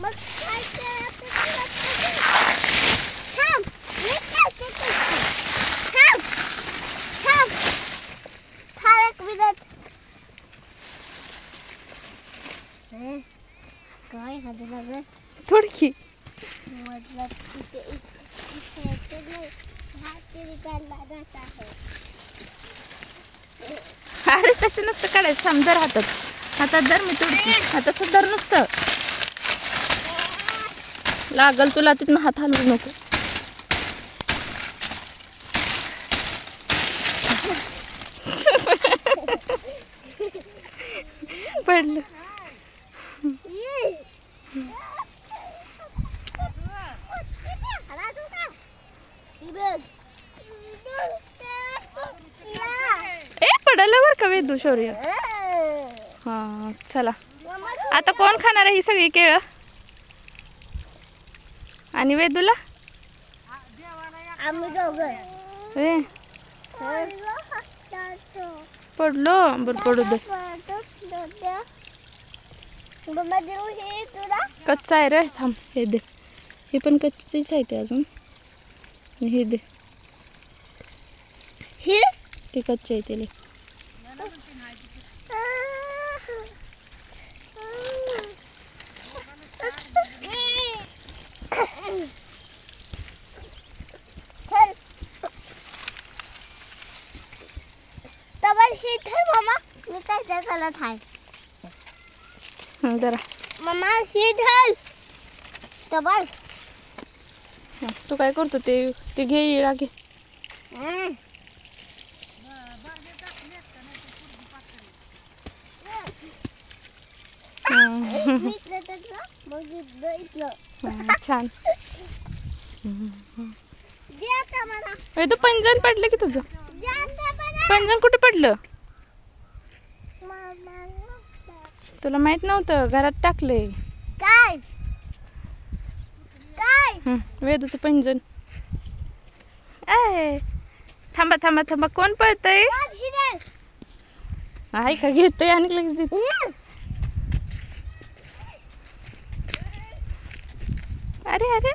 मग काय करायचं थांब मी खेळते थांब थांब थांब एक मिनिट काय हात थोडकी मतलब इथे नाही हात निकालला जात आहे. अरे तसं नसतं काढायचं. थांब धर हातात धर मी तोडते. हातात धर नुसतं लागल तुला तिथनं हात हलवू नको. पडलं ए पडायला बरं का वेदू शौर्य. हा चला आता कोण खाणार आहे ही सगळी केळं आणि वेदूला आम्ही दोघं ए पडलो बरं पडू दे. कच्चा आहे रे. थांब हे दे. हे पण कच्चीच आहे ते अजून. हे दे ते कच्चे आहे त्याला. मामा मी काय करत आहे जरा मामा ही ढल तबल तू काय करतो ते घे येळा घे. छान तू पंजन पडलं की तुझं. पंजन कुठे पडलं तुला माहित नव्हतं. घरात टाकलंय काय काय वेदूचं पंजन. ए थांबा थांबा थांबा कोण पळतय. आहे का घेतोय आणि लगेच देत. अरे अरे